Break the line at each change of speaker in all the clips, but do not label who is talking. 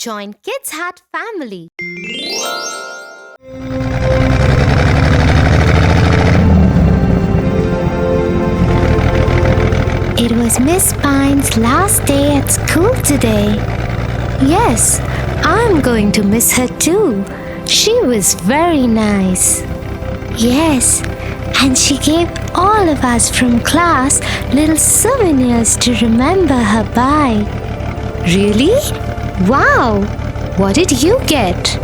Join Kids Hut family.
It was Miss Pine's last day at school today. Yes, I'm going to miss her too. She was very nice. Yes, and she gave all of us from class little souvenirs to remember her by.
Really? Wow! What did you get?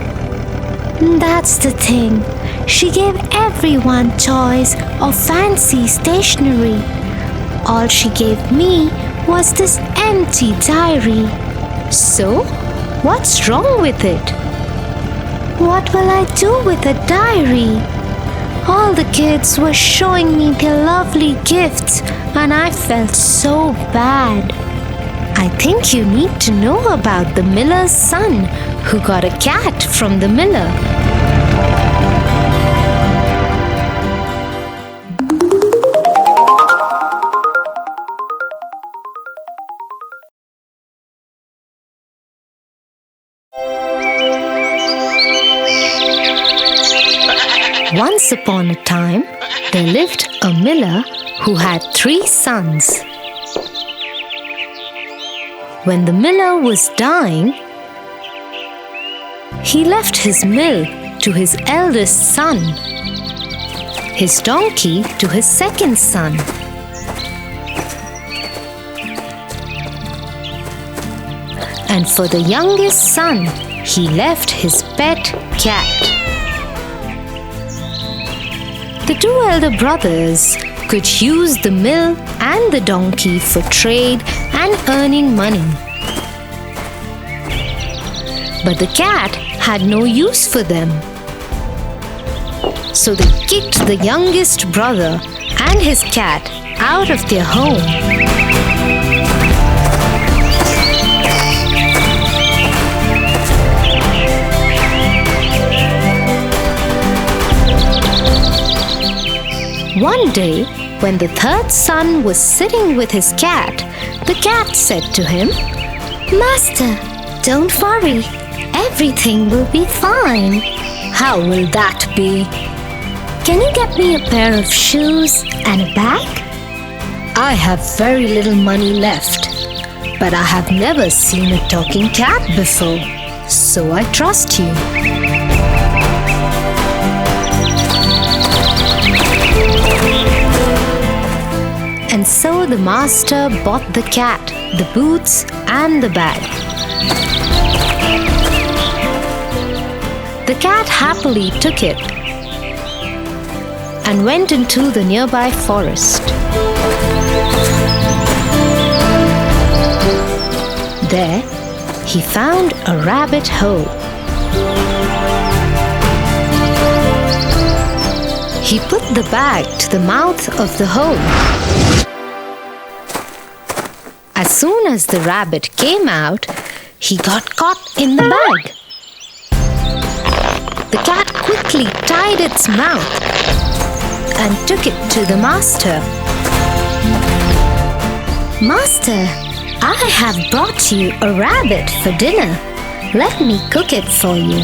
That's the thing. She gave everyone toys or fancy stationery. All she gave me was this empty diary.
So, what's wrong with it?
What will I do with a diary? All the kids were showing me their lovely gifts and I felt so bad.
I think you need to know about the miller's son who got a cat from the miller. Once upon a time, there lived a miller who had 3 sons. When the miller was dying, he left his mill to his eldest son, his donkey to his second son, and for the youngest son, he left his pet cat. The 2 elder brothers could use the mill and the donkey for trade and earning money. But the cat had no use for them. So they kicked the youngest brother and his cat out of their home. One day, when the 3rd son was sitting with his cat, the cat said to him,
Master, don't worry. Everything will be fine.
How will that be?
Can you get me a pair of shoes and a bag?
I have very little money left, but I have never seen a talking cat before, so I trust you. And so the master bought the cat, the boots, and the bag. The cat happily took it and went into the nearby forest. There, he found a rabbit hole. He put the bag to the mouth of the hole. As soon as the rabbit came out, he got caught in the bag. The cat quickly tied its mouth and took it to the master.
Master, I have brought you a rabbit for dinner. Let me cook it for you.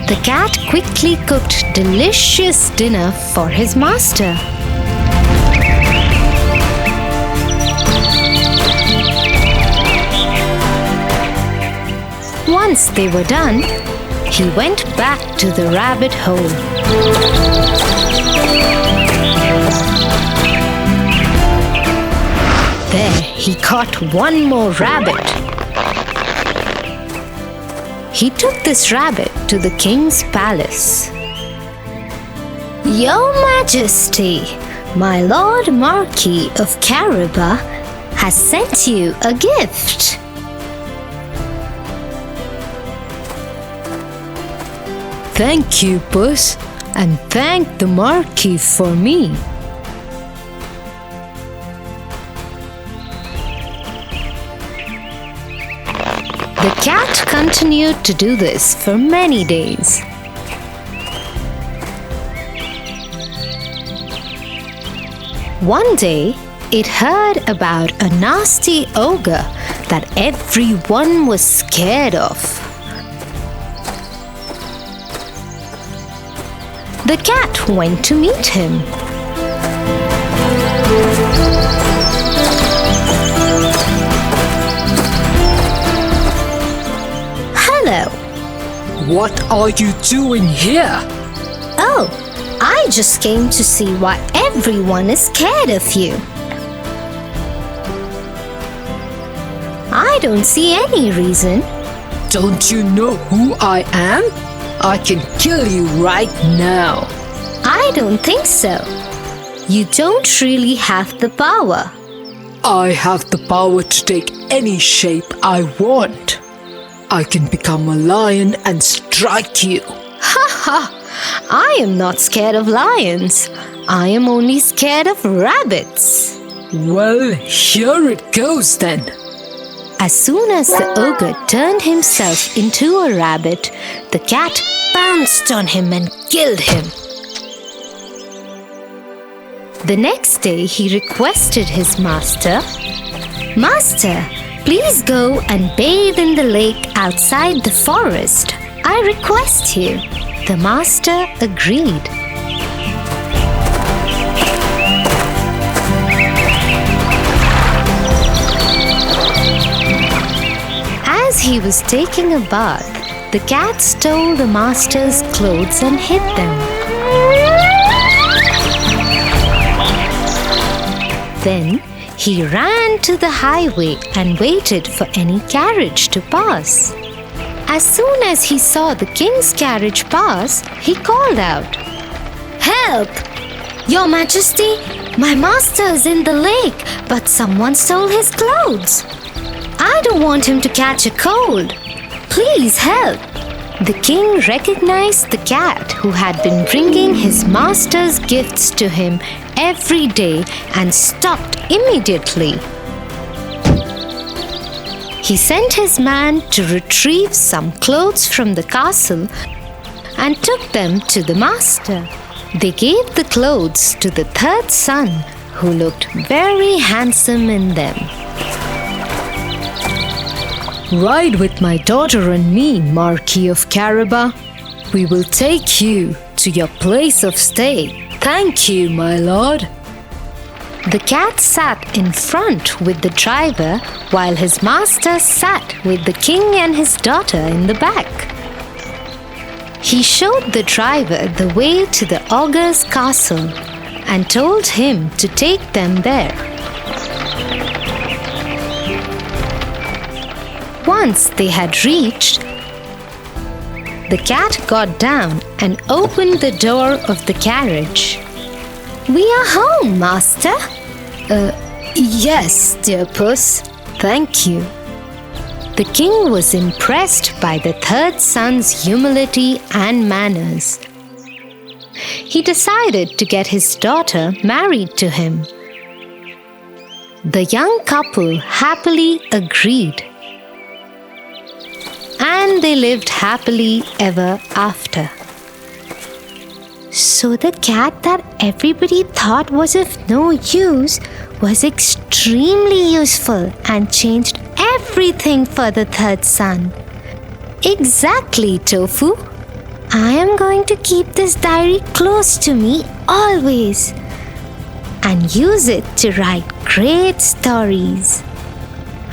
The cat quickly cooked delicious dinner for his master. Once they were done, he went back to the rabbit hole. There he caught one more rabbit. He took this rabbit to the king's palace.
Your Majesty, my Lord Marquis of Caraba has sent you a gift.
Thank you, Puss, and thank the Marquis for me. The cat continued to do this for many days. One day, it heard about a nasty ogre that everyone was scared of. The cat went to meet him. Hello.
What are you doing here?
Oh, I just came to see why everyone is scared of you. I don't see any reason.
Don't you know who I am? I can kill you right now.
I don't think so. You don't really have the power.
I have the power to take any shape I want. I can become a lion and strike you.
Ha ha! I am not scared of lions. I am only scared of rabbits.
Well, here it goes then.
As soon as the ogre turned himself into a rabbit, the cat pounced on him and killed him. The next day he requested his master, "Master, please go and bathe in the lake outside the forest. I request you." The master agreed. As he was taking a bath, the cat stole the master's clothes and hid them. Then he ran to the highway and waited for any carriage to pass. As soon as he saw the king's carriage pass, he called out, "Help! Your Majesty, my master is in the lake, but someone stole his clothes. I don't want him to catch a cold. Please help." The king recognized the cat who had been bringing his master's gifts to him every day and stopped immediately. He sent his man to retrieve some clothes from the castle and took them to the master. They gave the clothes to the third son, who looked very handsome in them.
Ride with my daughter and me, Marquis of Caraba. We will take you to your place of stay. Thank you, my lord.
The cat sat in front with the driver while his master sat with the king and his daughter in the back. He showed the driver the way to the ogre's castle and told him to take them there. Once they had reached, the cat got down and opened the door of the carriage. "We are home, master."
Yes, dear Puss. Thank you.
The king was impressed by the third son's humility and manners. He decided to get his daughter married to him. The young couple happily agreed, and they lived happily ever after. So the cat that everybody thought was of no use was extremely useful and changed everything for the third son. Exactly, Tofu. I am going to keep this diary close to me always and use it to write great stories.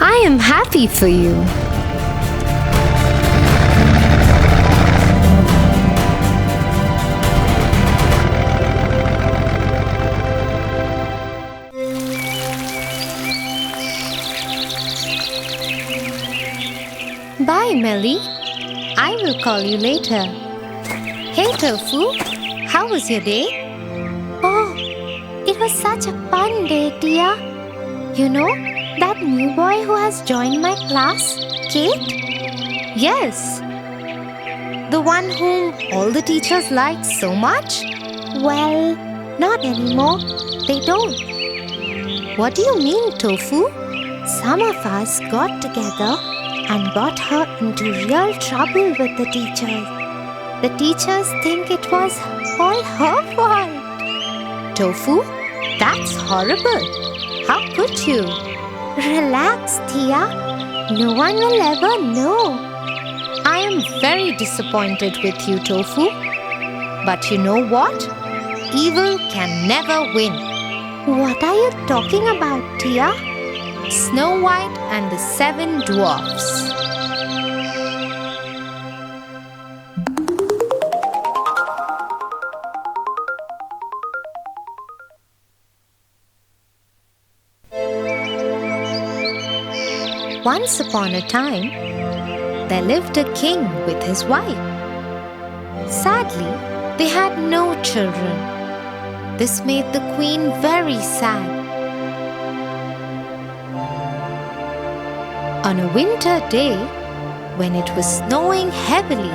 I am happy for you. Bye, Melly. I will call you later. Hey, Tofu. How was your day?
Oh, it was such a fun day, Tia. You know, that new boy who has joined my class, Kate?
Yes. The one whom all the teachers like so much?
Well, not anymore. They don't.
What do you mean, Tofu?
Some of us got together and got her into real trouble with the teachers. The teachers think it was all her fault.
Tofu? That's horrible. How could you?
Relax, Tia. No one will ever know.
I am very disappointed with you, Tofu. But you know what? Evil can never win.
What are you talking about, Tia?
Snow White and the Seven Dwarfs. Once upon a time, there lived a king with his wife. Sadly, they had no children. This made the queen very sad. On a winter day, when it was snowing heavily,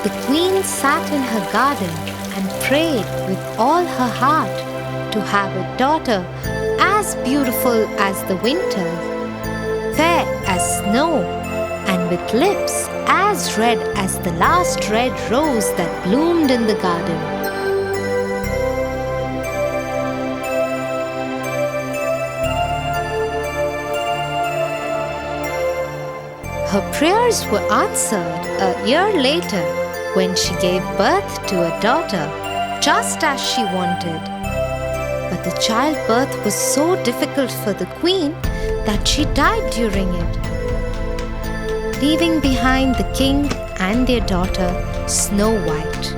the queen sat in her garden and prayed with all her heart to have a daughter as beautiful as the winter, fair as snow, and with lips as red as the last red rose that bloomed in the garden. Her prayers were answered a year later when she gave birth to a daughter, just as she wanted. But the childbirth was so difficult for the queen that she died during it, leaving behind the king and their daughter, Snow White.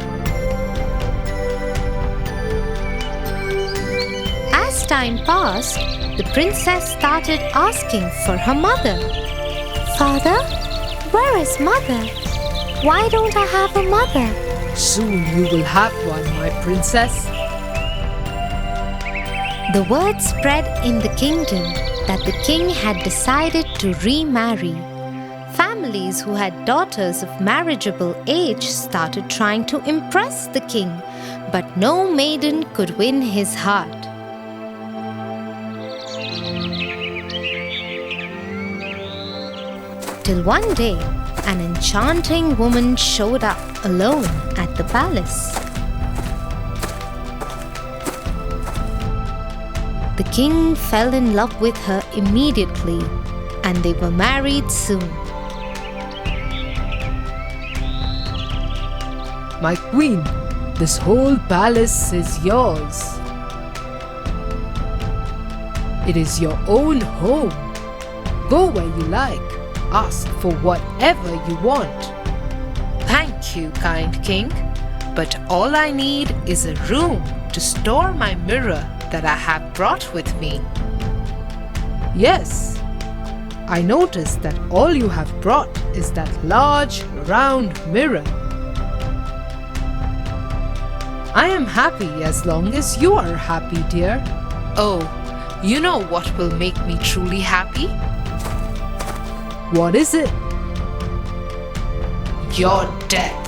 As time passed, the princess started asking for her mother.
Father, where is mother? Why don't I have a mother?
Soon you will have one, my princess.
The word spread in the kingdom that the king had decided to remarry. Families who had daughters of marriageable age started trying to impress the king, but no maiden could win his heart. Till one day, an enchanting woman showed up alone at the palace. The king fell in love with her immediately, and they were married soon.
My queen, this whole palace is yours. It is your own home. Go where you like. Ask for whatever you want.
Thank you, kind king. But all I need is a room to store my mirror that I have brought with me.
Yes, I noticed that all you have brought is that large, round mirror. I am happy as long as you are happy, dear.
Oh, you know what will make me truly happy?
What is it?
Your death.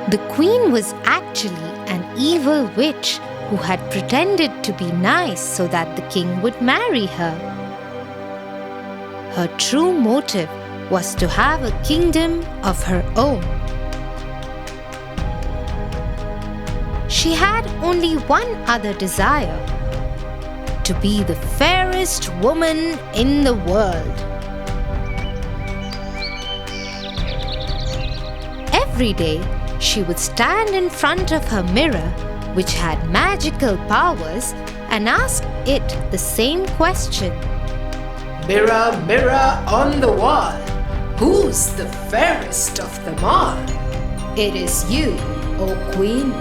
The queen was actually an evil witch who had pretended to be nice so that the king would marry her. Her true motive was to have a kingdom of her own. She had only one other desire: to be the fairest woman in the world. Every day, she would stand in front of her mirror, which had magical powers, and ask it the same question.
Mirror, mirror on the wall, who's the fairest of them all?
It is you, O Queen.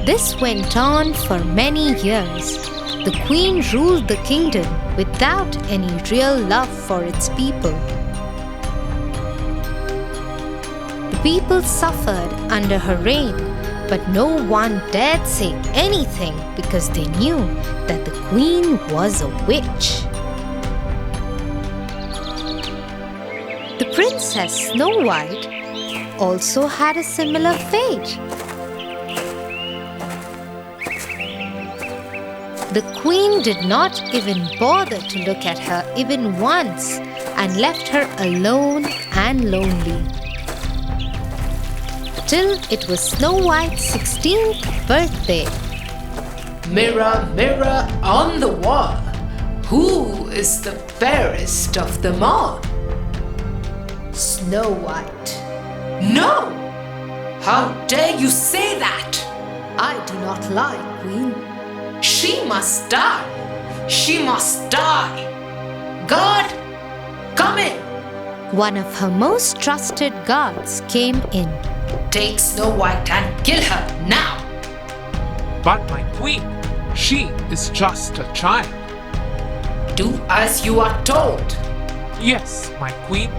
This went on for many years. The queen ruled the kingdom without any real love for its people. The people suffered under her reign, but no one dared say anything because they knew that the queen was a witch. The Princess Snow White also had a similar fate. The queen did not even bother to look at her even once, and left her alone and lonely. Till it was Snow White's 16th birthday.
Mirror, mirror on the wall, who is the fairest of them all?
Snow White.
No! How dare you say that?
I do not lie, Queen.
She must die! She must die! God, come in!
One of her most trusted guards came in.
Take Snow White and kill her now!
But my queen, she is just a child.
Do as you are told.
Yes, my queen.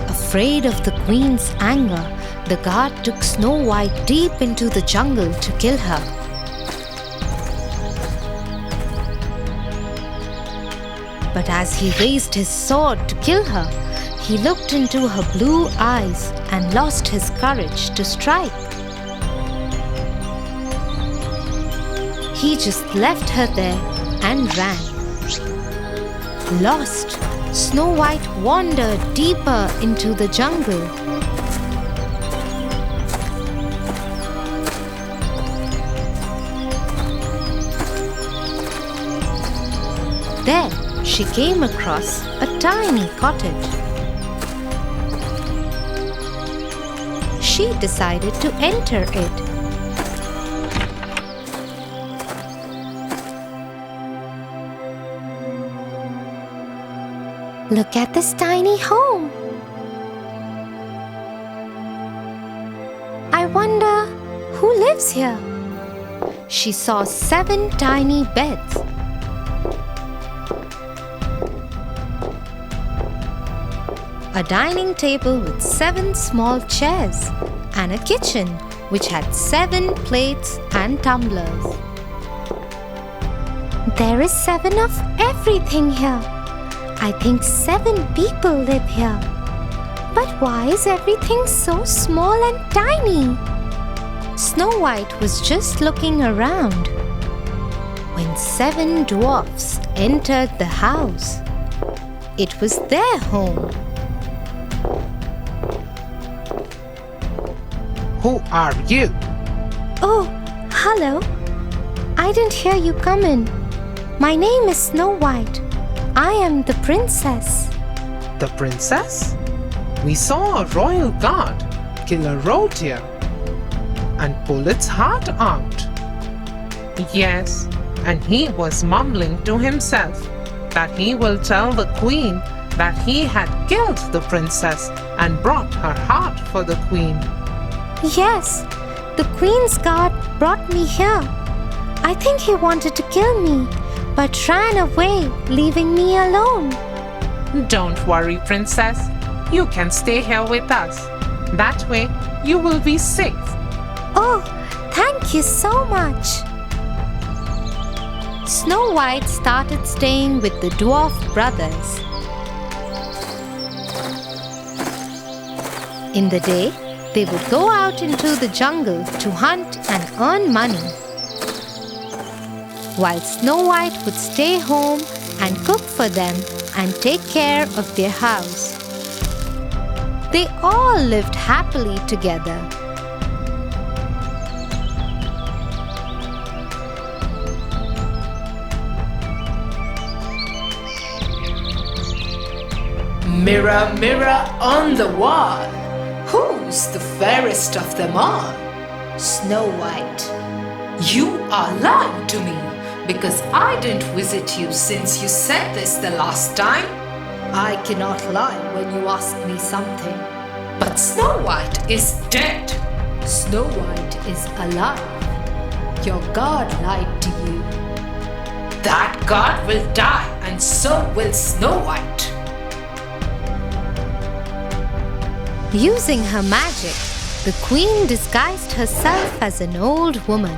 Afraid of the queen's anger, the guard took Snow White deep into the jungle to kill her. But as he raised his sword to kill her, he looked into her blue eyes and lost his courage to strike. He just left her there and ran. Lost, Snow White wandered deeper into the jungle. There, she came across a tiny cottage. She decided to enter it.
Look at this tiny home. I wonder who lives here.
She saw 7 tiny beds. A dining table with 7 small chairs and a kitchen which had 7 plates and tumblers.
There is 7 of everything here. I think 7 people live here. But why is everything so small and tiny?
Snow White was just looking around when 7 dwarfs entered the house. It was their home.
Who are you?
Oh, hello. I didn't hear you come in. My name is Snow White. I am the princess.
The princess? We saw a royal guard kill a reindeer and pull its heart out. Yes, and he was mumbling to himself that he will tell the queen that he had killed the princess and brought her heart for the queen.
Yes, the Queen's guard brought me here. I think he wanted to kill me, but ran away, leaving me alone.
Don't worry, princess. You can stay here with us. That way, you will be safe.
Oh, thank you so much.
Snow White started staying with the dwarf brothers. In the day, they would go out into the jungle to hunt and earn money, while Snow White would stay home and cook for them and take care of their house. They all lived happily together.
Mirror, mirror on the wall, who's the fairest of them all?
Snow White.
You are lying to me because I didn't visit you since you said this the last time.
I cannot lie when you ask me something.
But Snow White is dead.
Snow White is alive. Your God lied to you.
That God will die, and so will Snow White.
Using her magic, the queen disguised herself as an old woman.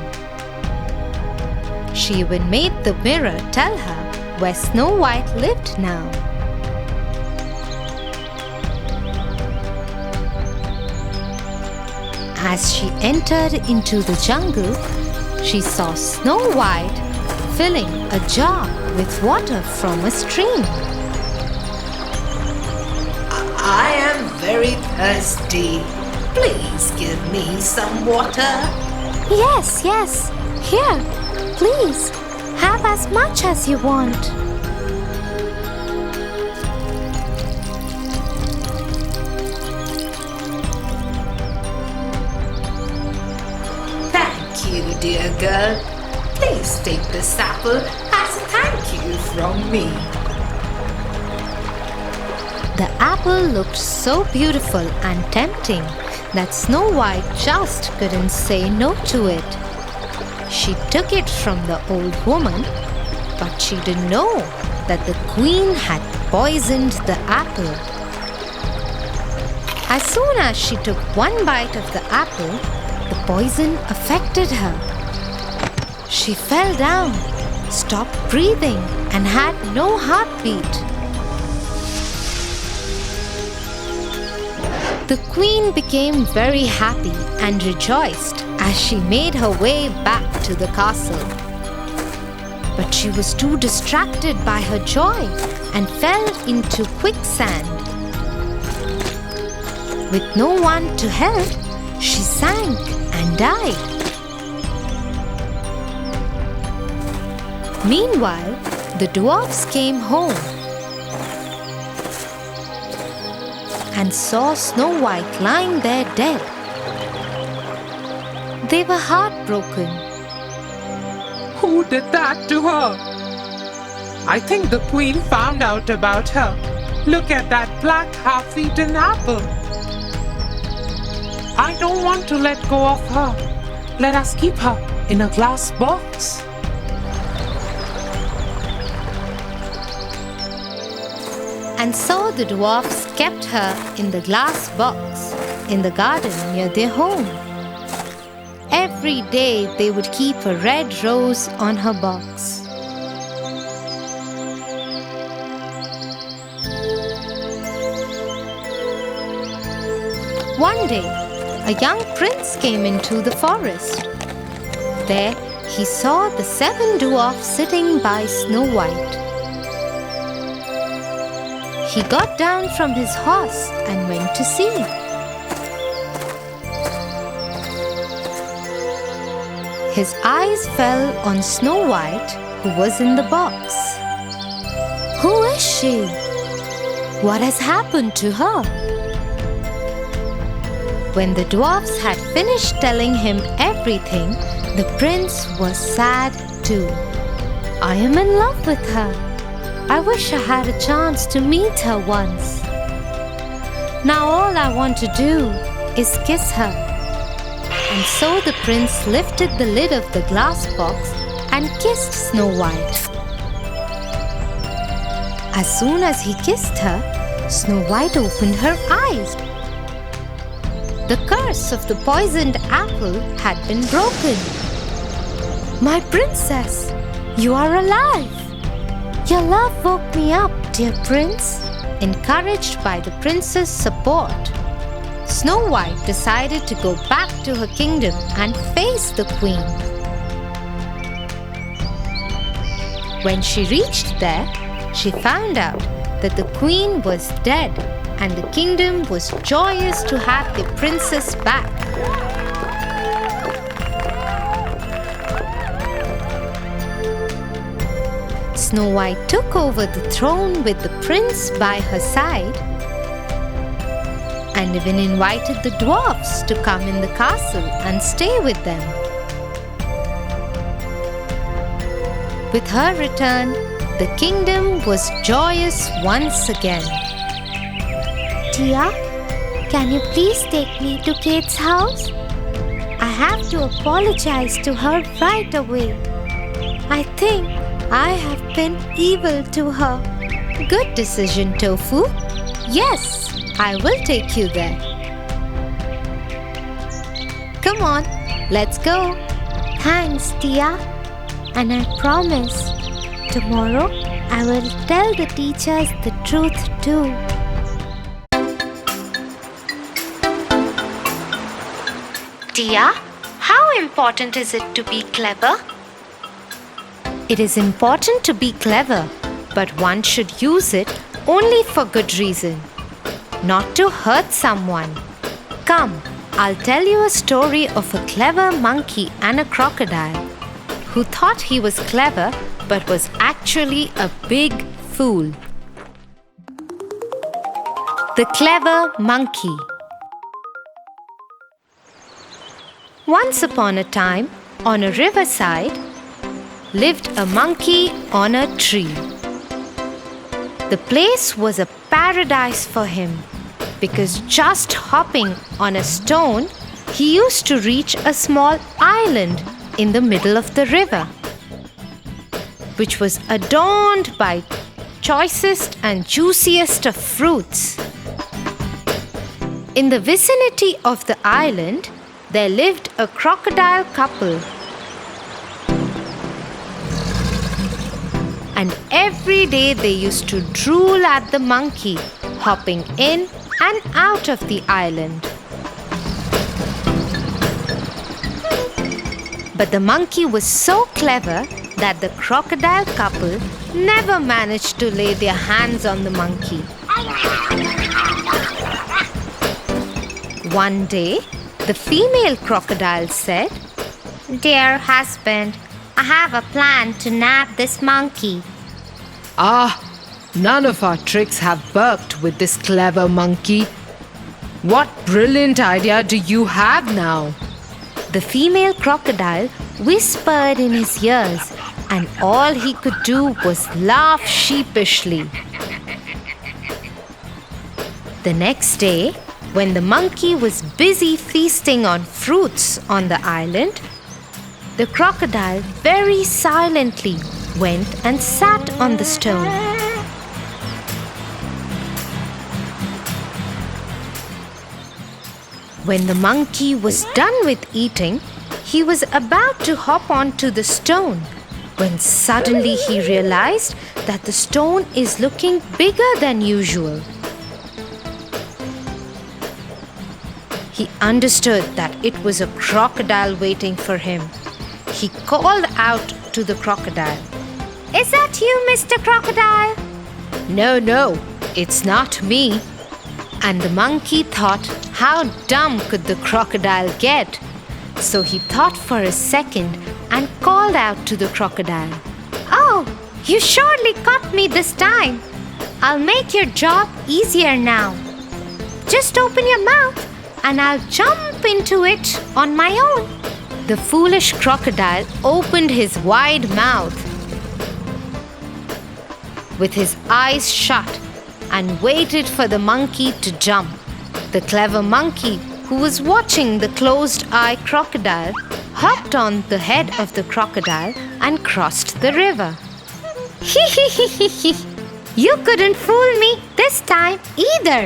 She even made the mirror tell her where Snow White lived now. As she entered into the jungle, she saw Snow White filling a jar with water from a stream.
very thirsty. Please give me some water.
Yes, yes. Here, please. Have as much as you want.
Thank you, dear girl. Please take this apple as a thank you from me.
The apple looked so beautiful and tempting that Snow White just couldn't say no to it. She took it from the old woman, but she didn't know that the queen had poisoned the apple. As soon as she took one bite of the apple, the poison affected her. She fell down, stopped breathing, and had no heartbeat. The queen became very happy and rejoiced as she made her way back to the castle. But she was too distracted by her joy and fell into quicksand. With no one to help, she sank and died. Meanwhile, the dwarfs came home and saw Snow White lying there dead. They were heartbroken.
Who did that to her? I think the queen found out about her. Look at that black half-eaten apple. I don't want to let go of her. Let us keep her in a glass box.
And so the dwarfs kept her in the glass box in the garden near their home. Every day they would keep a red rose on her box. One day, a young prince came into the forest. There he saw the 7 dwarfs sitting by Snow White. He got down from his horse and went to see. His eyes fell on Snow White, who was in the box. Who is she? What has happened to her? When the dwarfs had finished telling him everything, the prince was sad too. I am in love with her. I wish I had a chance to meet her once. Now all I want to do is kiss her. And so the prince lifted the lid of the glass box and kissed Snow White. As soon as he kissed her, Snow White opened her eyes. The curse of the poisoned apple had been broken. My princess, you are alive! Your love woke me up, dear prince. Encouraged by the prince's support, Snow White decided to go back to her kingdom and face the queen. When she reached there, she found out that the queen was dead and the kingdom was joyous to have the princess back. Snow White took over the throne with the prince by her side and even invited the dwarfs to come in the castle and stay with them. With her return, the kingdom was joyous once again.
Tia, can you please take me to Kate's house? I have to apologize to her right away. I think I have been evil to her.
Good decision, Tofu. Yes, I will take you there. Come on, let's go.
Thanks, Tia. And I promise, tomorrow I will tell the teachers the truth too.
Tia, how important is it to be clever? It is important to be clever, but one should use it only for good reason. not to hurt someone. Come, I'll tell you a story of a clever monkey and a crocodile who thought he was clever but was actually a big fool. The Clever Monkey. Once upon a time, on a riverside, lived a monkey on a tree. The place was a paradise for him because just hopping on a stone, he used to reach a small island in the middle of the river, which was adorned by choicest and juiciest of fruits. In the vicinity of the island, there lived a crocodile couple. And every day they used to drool at the monkey, hopping in and out of the island. But the monkey was so clever that the crocodile couple never managed to lay their hands on the monkey. One day, the female crocodile said, "Dear husband, I have a plan to nab this monkey."
Ah, none of our tricks have worked with this clever monkey. What brilliant idea do you have now?
The female crocodile whispered in his ears, and all he could do was laugh sheepishly. The next day, when the monkey was busy feasting on fruits on the island, the crocodile very silently went and sat on the stone. When the monkey was done with eating, he was about to hop onto the stone when suddenly he realized that the stone is looking bigger than usual. He understood that it was a crocodile waiting for him. He called out to the crocodile, "Is that you, Mr. Crocodile?"
No, it's not me.
And the monkey thought, how dumb could the crocodile get? So he thought for a second and called out to the crocodile, "Oh, you surely caught me this time. I'll make your job easier now. Just open your mouth and I'll jump into it on my own." The foolish crocodile opened his wide mouth with his eyes shut and waited for the monkey to jump. The clever monkey, who was watching the closed-eye crocodile, hopped on the head of the crocodile and crossed the river. "You couldn't fool me this time either."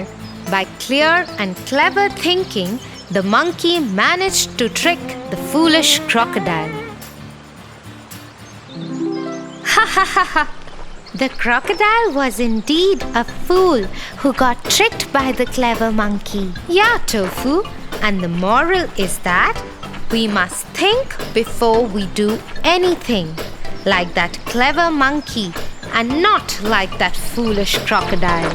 By clear and clever thinking, the monkey managed to trick the foolish crocodile. Ha ha ha ha! The crocodile was indeed a fool who got tricked by the clever monkey. Yeah, Tofu, and the moral is that we must think before we do anything, like that clever monkey and not like that foolish crocodile.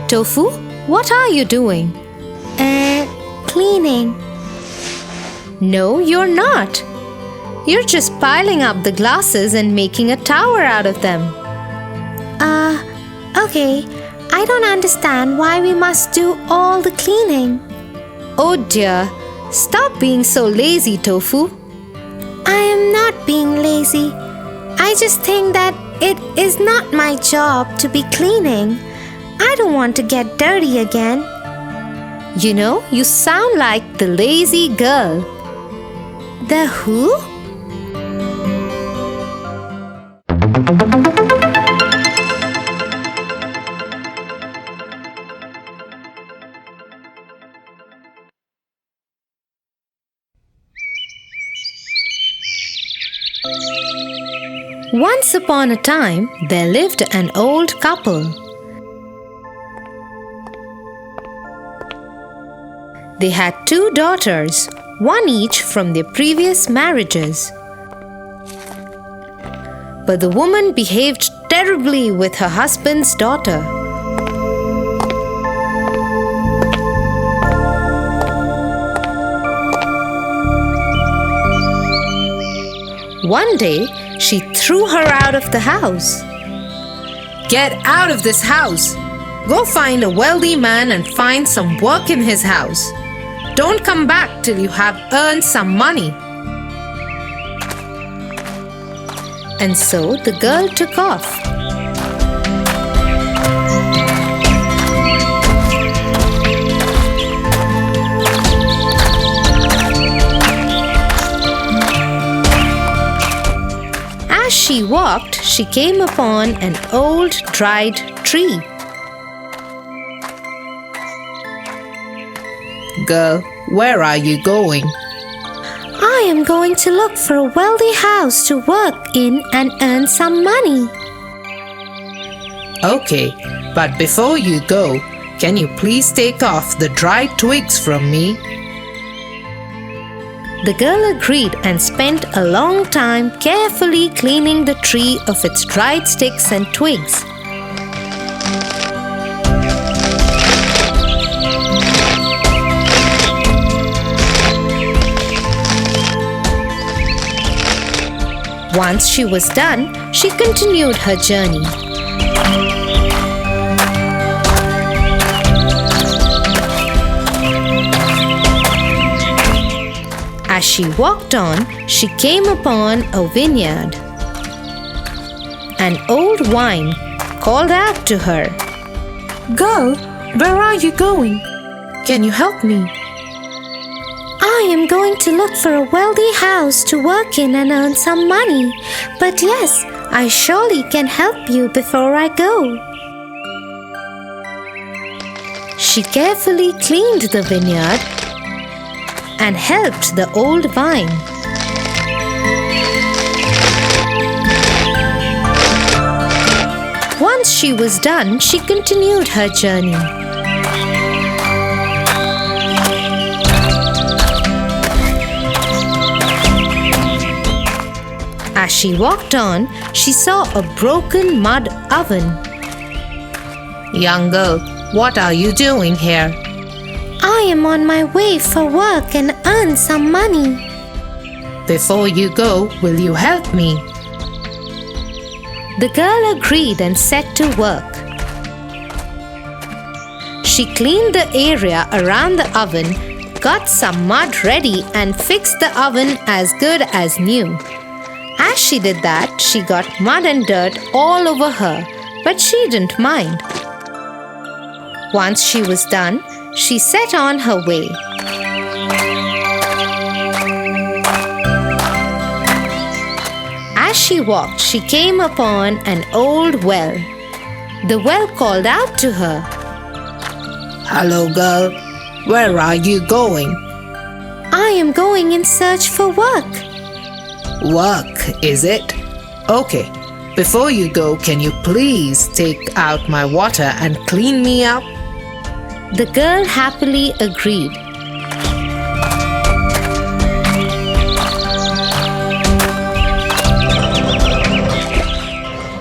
Tofu, what are you doing?
Cleaning.
No, you're not. You're just piling up the glasses and making a tower out of them.
Okay. I don't understand why we must do all the cleaning.
Oh dear, stop being so lazy, Tofu.
I am not being lazy. I just think that it is not my job to be cleaning. I don't want to get dirty again.
You know, you sound like the lazy girl.
The who?
Once upon a time, there lived an old couple. They had 2 daughters, one each from their previous marriages. But the woman behaved terribly with her husband's daughter. One day, she threw her out of the house. "Get out of this house! Go find a wealthy man and find some work in his house. Don't come back till you have earned some money." And so the girl took off. As she walked, she came upon an old dried tree.
Girl, where are you going?
I am going to look for a wealthy house to work in and earn some money.
Okay, but before you go, can you please take off the dried twigs from me?
The girl agreed and spent a long time carefully cleaning the tree of its dried sticks and twigs. Once she was done, she continued her journey. As she walked on, she came upon a vineyard. An old vine called out to her,
Girl, where are you going? Can you help me?
I am going to look for a wealthy house to work in and earn some money. But yes, I surely can help you before I go.
She carefully cleaned the vineyard and helped the old vine. Once she was done, she continued her journey. As she walked on, she saw a broken mud oven.
Young girl, what are you doing here?
I am on my way for work and earn some money.
Before you go, will you help me?
The girl agreed and set to work. She cleaned the area around the oven, got some mud ready, and fixed the oven as good as new. As she did that, she got mud and dirt all over her, but she didn't mind. Once she was done, she set on her way. As she walked, she came upon an old well. The well called out to her,
Hello, girl. Where are you going?
I am going in search for work.
Work, is it? Okay. Before you go, can you please take out my water and clean me up?
The girl happily agreed.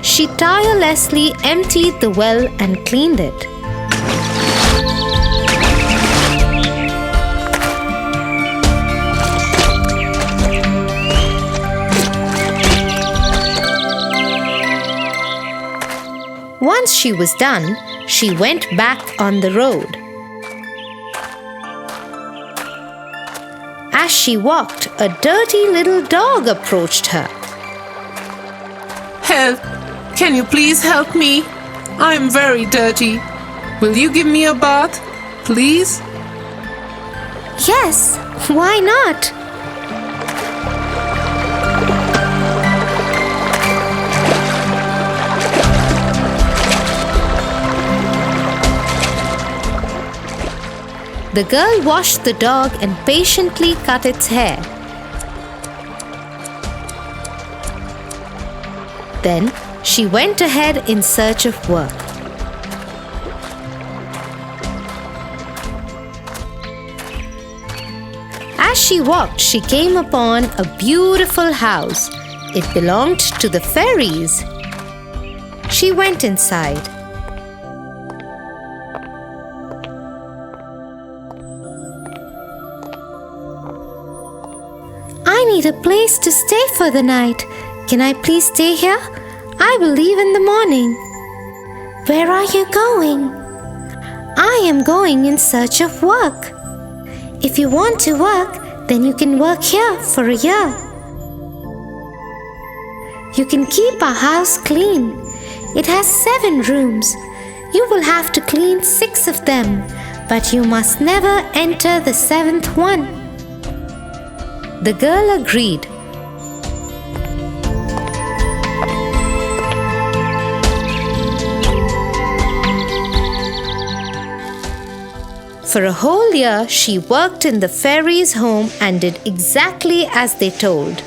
She tirelessly emptied the well and cleaned it. Once she was done, she went back on the road. As she walked, a dirty little dog approached her.
Help! Can you please help me? I'm very dirty. Will you give me a bath, please?
Yes, why not?
The girl washed the dog and patiently cut its hair. Then she went ahead in search of work. As she walked, she came upon a beautiful house. It belonged to the fairies. She went inside.
I need a place to stay for the night. Can I please stay here? I will leave in the morning. Where are you going? I am going in search of work. If you want to work, then you can work here for a year. You can keep our house clean. It has 7 rooms. You will have to clean 6 of them, but you must never enter the 7th one.
The girl agreed. For a whole year, she worked in the fairies' home and did exactly as they told.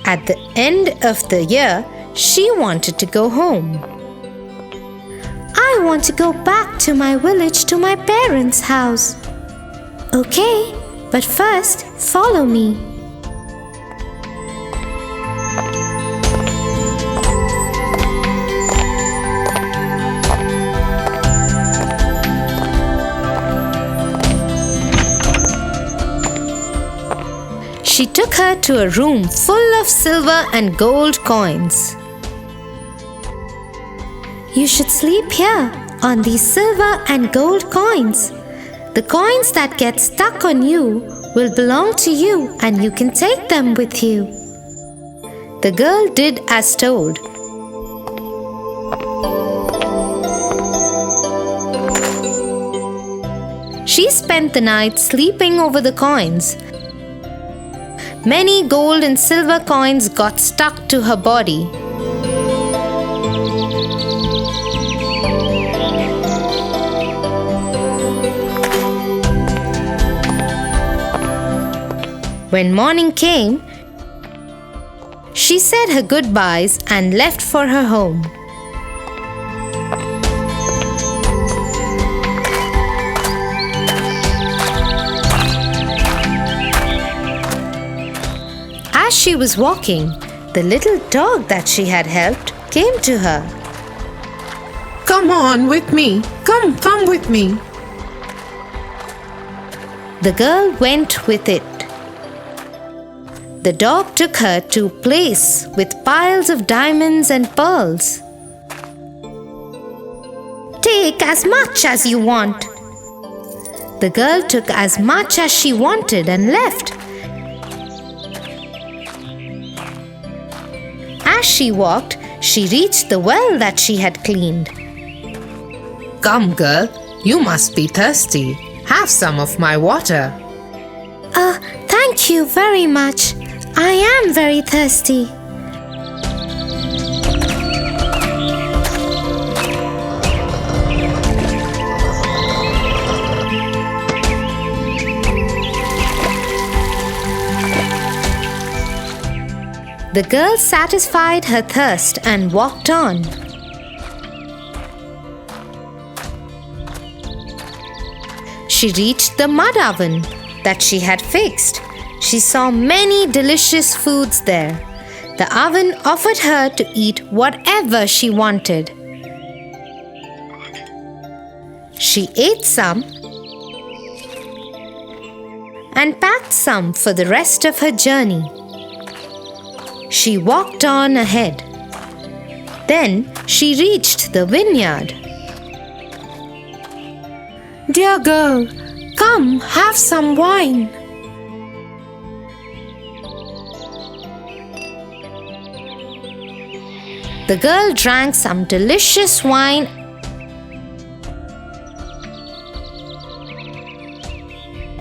At the end of the year, she wanted to go home.
I want to go back to my village to my parents' house. Okay, but first follow me.
She took her to a room full of silver and gold coins.
You should sleep here on these silver and gold coins. The coins that get stuck on you will belong to you and you can take them with you.
The girl did as told. She spent the night sleeping over the coins. Many gold and silver coins got stuck to her body. When morning came, she said her goodbyes and left for her home. As she was walking, the little dog that she had helped came to her.
Come on with me. Come with me.
The girl went with it. The dog took her to a place with piles of diamonds and pearls.
Take as much as you want.
The girl took as much as she wanted and left. As she walked, she reached the well that she had cleaned.
Come, girl. You must be thirsty. Have some of my water.
Thank you very much. I am very thirsty.
The girl satisfied her thirst and walked on. She reached the mud oven that she had fixed. She saw many delicious foods there. The oven offered her to eat whatever she wanted. She ate some and packed some for the rest of her journey. She walked on ahead. Then she reached the vineyard.
Dear girl, come have some wine.
The girl drank some delicious wine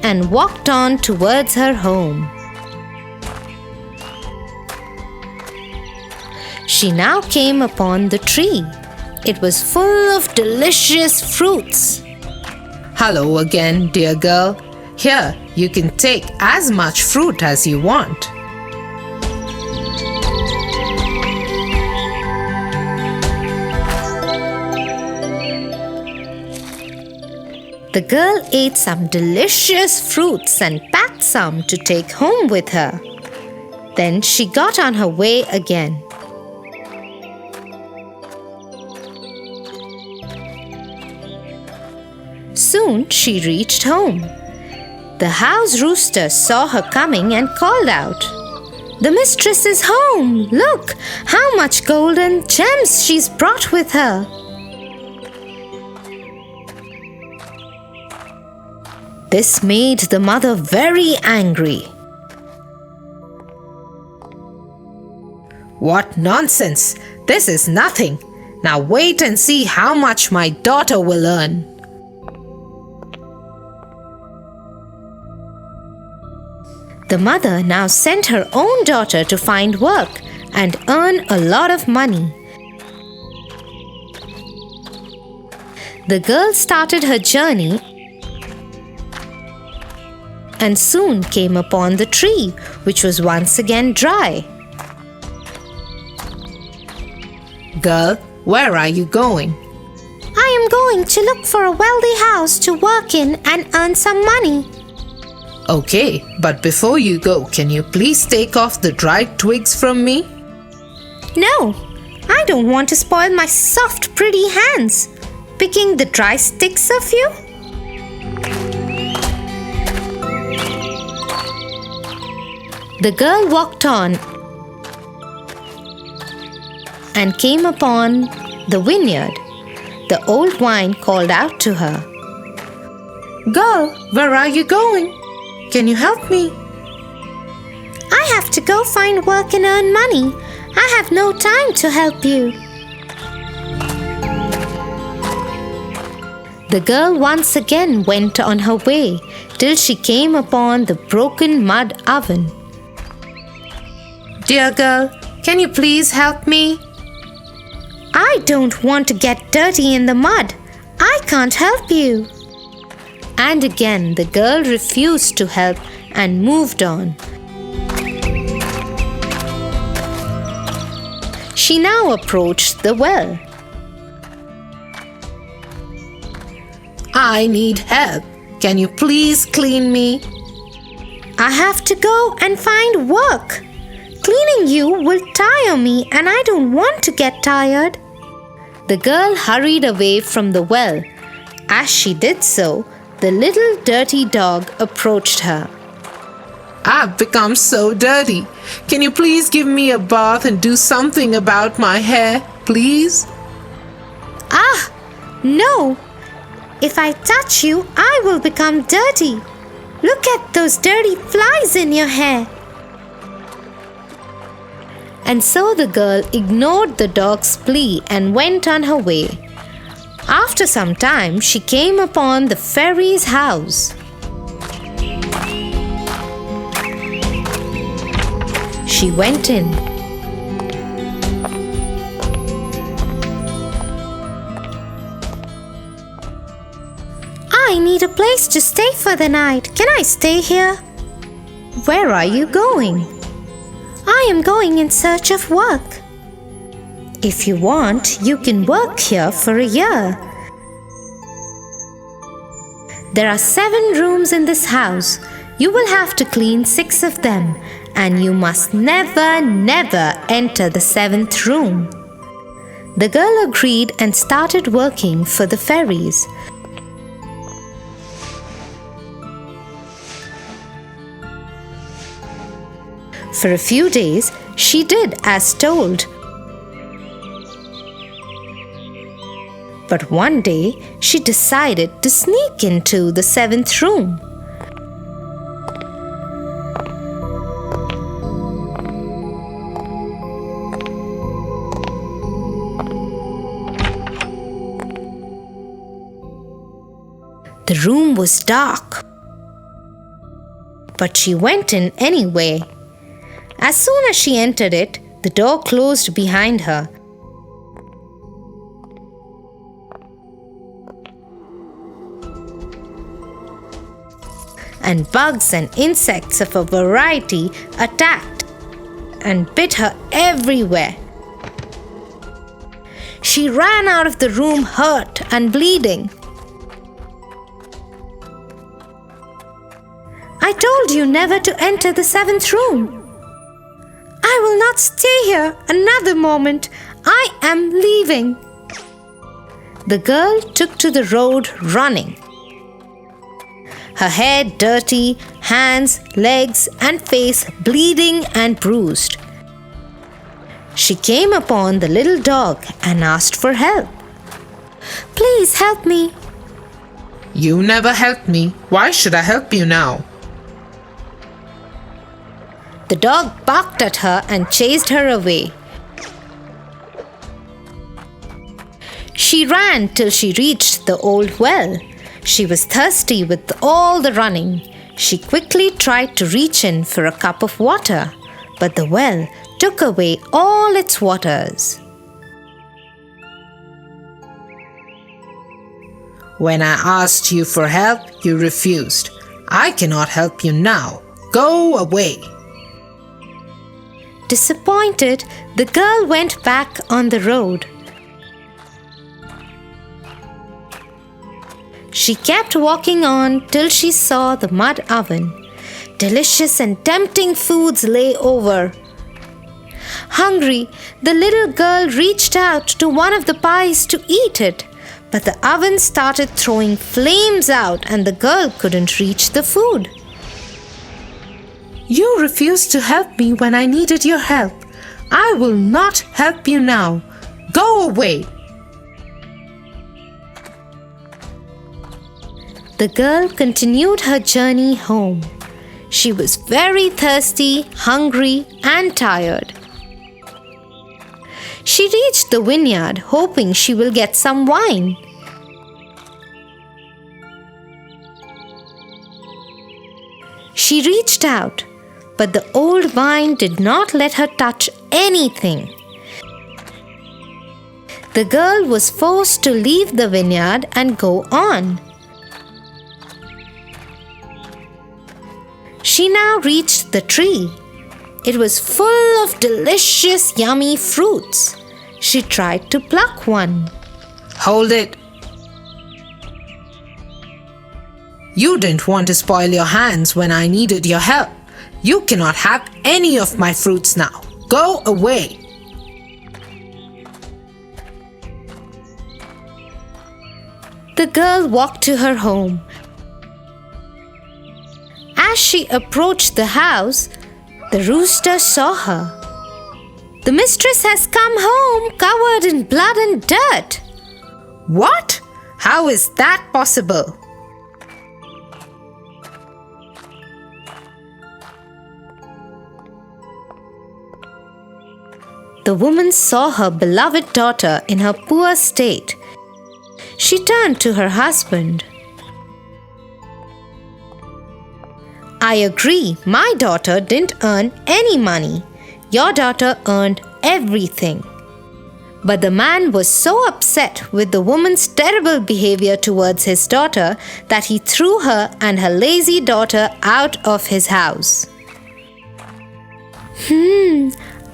and walked on towards her home. She now came upon the tree. It was full of delicious fruits.
Hello again, dear girl. Here, you can take as much fruit as you want.
The girl ate some delicious fruits and packed some to take home with her. Then she got on her way again. Soon she reached home. The house rooster saw her coming and called out, "The mistress is home! Look how much gold and gems she's brought with her!" This made the mother very angry.
What nonsense! This is nothing. Now wait and see how much my daughter will earn.
The mother now sent her own daughter to find work and earn a lot of money. The girl started her journey and soon came upon the tree, which was once again dry.
Girl, where are you going?
I am going to look for a wealthy house to work in and earn some money.
Okay, but before you go, can you please take off the dried twigs from me?
No, I don't want to spoil my soft, pretty hands picking the dry sticks of you. The girl walked on and came upon the vineyard. The old vine called out to her,
Girl, where are you going? Can you help me?
I have to go find work and earn money. I have no time to help you.
The girl once again went on her way till she came upon the broken mud oven.
Dear girl, can you please help me?
I don't want to get dirty in the mud. I can't help you.
And again the girl refused to help and moved on. She now approached the well.
I need help. Can you please clean me?
I have to go and find work. Cleaning you will tire me and I don't want to get tired.
The girl hurried away from the well. As she did so, the little dirty dog approached her.
I've become so dirty. Can you please give me a bath and do something about my hair, please?
Ah, no. If I touch you, I will become dirty. Look at those dirty flies in your hair.
And so the girl ignored the dog's plea and went on her way. After some time, she came upon the fairy's house. She went in.
I need a place to stay for the night. Can I stay here?
Where are you going?
I am going in search of work.
If you want, you can work here for a year. There are 7 rooms in this house. You will have to clean 6 of them, and you must never enter the 7th room. The girl agreed and started working for the fairies. For a few days, she did as told. But one day, she decided to sneak into the 7th room. The room was dark. but she went in anyway. As soon as she entered it, the door closed behind her. And bugs and insects of a variety attacked and bit her everywhere. She ran out of the room hurt and bleeding. I told you never to enter the 7th room. I will not stay here another moment. I am leaving. The girl took to the road running. Her hair dirty, hands, legs, and face bleeding and bruised. She came upon the little dog and asked for help. Please help me.
You never helped me. Why should I help you now?
The dog barked at her and chased her away. She ran till she reached the old well. She was thirsty with all the running. She quickly tried to reach in for a cup of water, but the well took away all its waters.
When I asked you for help, you refused. I cannot help you now. Go away.
Disappointed, the girl went back on the road. She kept walking on till she saw the mud oven. Delicious and tempting foods lay over. Hungry, the little girl reached out to one of the pies to eat it, but the oven started throwing flames out and the girl couldn't reach the food.
You refused to help me when I needed your help. I will not help you now. Go away.
The girl continued her journey home. She was very thirsty, hungry, and tired. She reached the vineyard hoping she will get some wine. She reached out, but the old vine did not let her touch anything. The girl was forced to leave the vineyard and go on. She now reached the tree. It was full of delicious, yummy fruits. She tried to pluck one.
Hold it. You didn't want to spoil your hands when I needed your help. You cannot have any of my fruits now. Go away.
The girl walked to her home. As she approached the house, the rooster saw her. The mistress has come home covered in blood and dirt.
What? How is that possible?
The woman saw her beloved daughter in her poor state. She turned to her husband. I agree, my daughter didn't earn any money. Your daughter earned everything. But the man was so upset with the woman's terrible behavior towards his daughter that he threw her and her lazy daughter out of his house.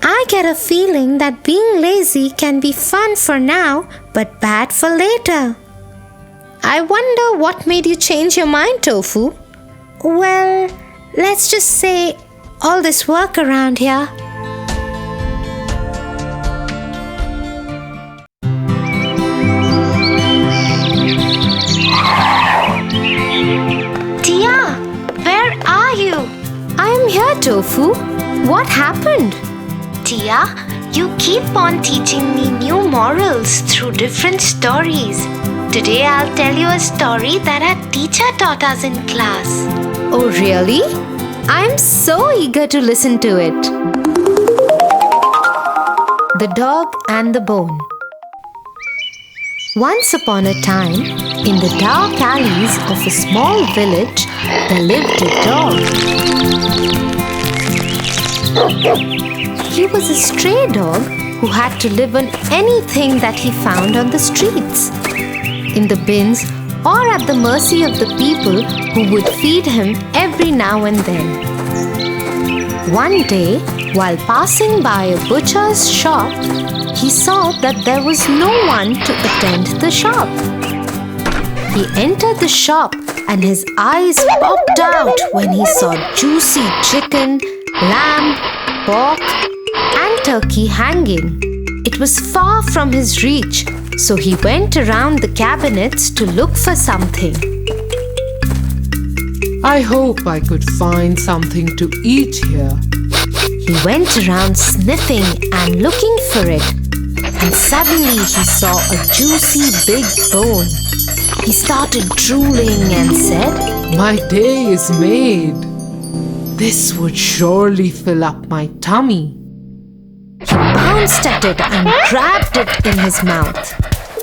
I get a feeling that being lazy can be fun for now, but bad for later. I wonder what made you change your mind, Tofu? Well, let's just say all this work around here.
Tia, where are you?
I am here, Tofu. What happened?
Tia, you keep on teaching me new morals through different stories. Today I'll tell you a story that our teacher taught us in class.
Oh, really? I'm so eager to listen to it. The Dog and the Bone. Once upon a time, in the dark alleys of a small village, there lived a dog. He was a stray dog who had to live on anything that he found on the streets, in the bins, or at the mercy of the people who would feed him every now and then. One day, while passing by a butcher's shop, he saw that there was no one to attend the shop. He entered the shop and his eyes popped out when he saw juicy chicken, lamb, pork, and turkey hanging. It was far from his reach, so he went around the cabinets to look for something.
I hope I could find something to eat here.
He went around sniffing and looking for it, and suddenly he saw a juicy big bone. He started drooling and said,
My day is made. This would surely fill up my tummy.
He bounced at it and grabbed it in his mouth.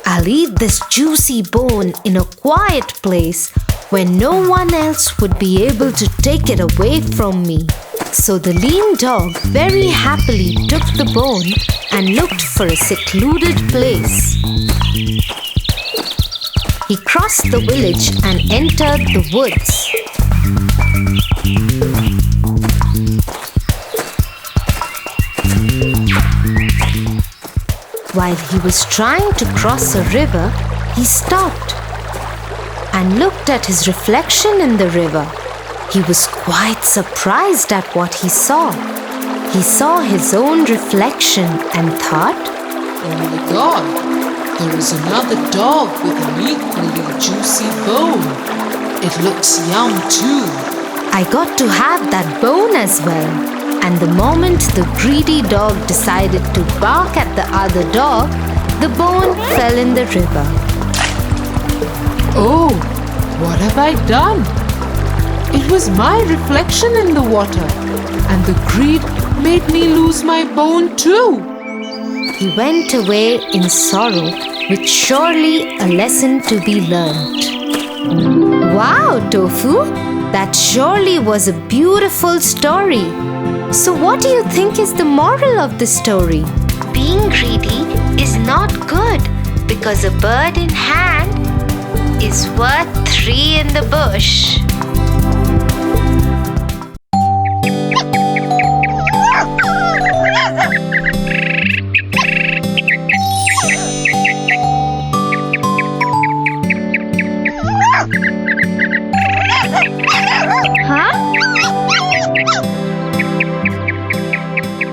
I'll eat this juicy bone in a quiet place where no one else would be able to take it away from me. So the lean dog very happily took the bone and looked for a secluded place. He crossed the village and entered the woods. While he was trying to cross a river, he stopped and looked at his reflection in the river. He was quite surprised at what he saw. He saw his own reflection and thought,
Oh my God! There is another dog with an equally juicy bone. It looks yum too.
I got to have that bone as well. And the moment the greedy dog decided to bark at the other dog, the bone fell in the river.
Oh, what have I done? It was my reflection in the water, and the greed made me lose my bone too.
He went away in sorrow, with surely a lesson to be learned. Wow, Tofu! That surely was a beautiful story. So what do you think is the moral of the story? Being greedy is not good, because a bird in hand is worth 3 in the bush.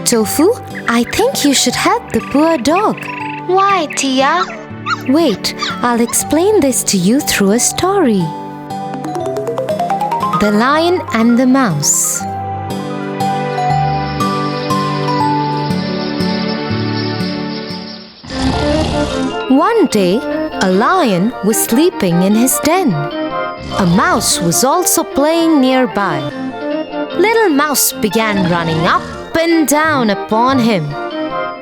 Tofu, I think you should help the poor dog. Why, Tia? Wait, I'll explain this to you through a story. The Lion and the Mouse. One day, a lion was sleeping in his den. A mouse was also playing nearby. Little Mouse began running up and down upon him.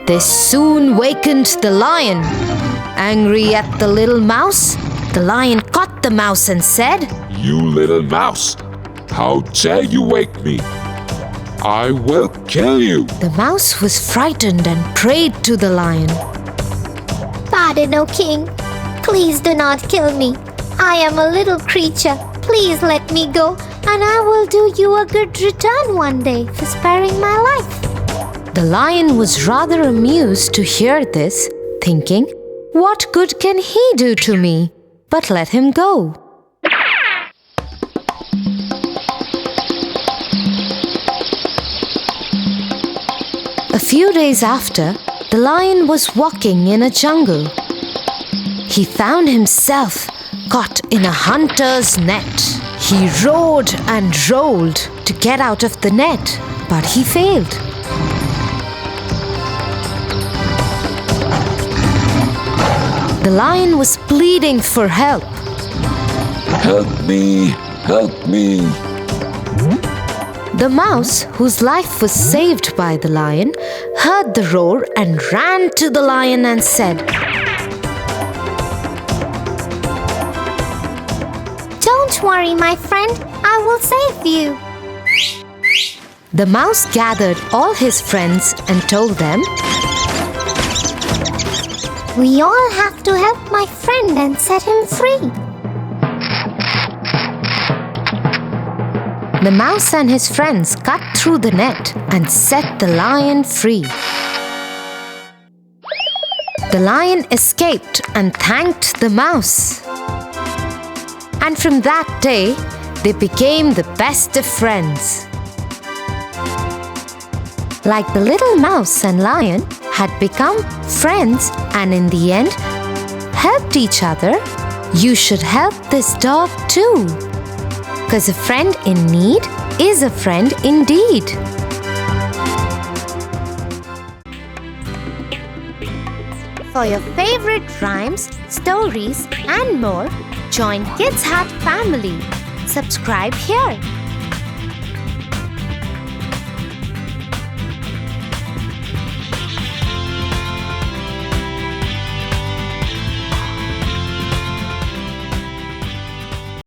This soon wakened the lion. Angry at the little mouse, the lion caught the mouse and said,
You little mouse, how dare you wake me? I will kill you.
The mouse was frightened and prayed to the lion.
Pardon, O king. Please do not kill me. I am a little creature. Please let me go, and I will do you a good return one day for sparing my life.
The lion was rather amused to hear this, thinking, What good can he do to me? But let him go. A few days after, the lion was walking in a jungle. He found himself caught in a hunter's net. He roared and rolled to get out of the net, but he failed. The lion was pleading for help.
Help me, help me.
The mouse, whose life was saved by the lion, heard the roar and ran to the lion and said,
Don't worry, my friend. I will save you.
The mouse gathered all his friends and told them,
We all have to help my friend and set him free.
The mouse and his friends cut through the net and set the lion free. The lion escaped and thanked the mouse. And from that day, they became the best of friends. Like the little mouse and lion had become friends and in the end helped each other, you should help this dog too. 'Cause a friend in need is a friend indeed. For your favorite rhymes, stories, and more, join Kids Hut family. Subscribe here.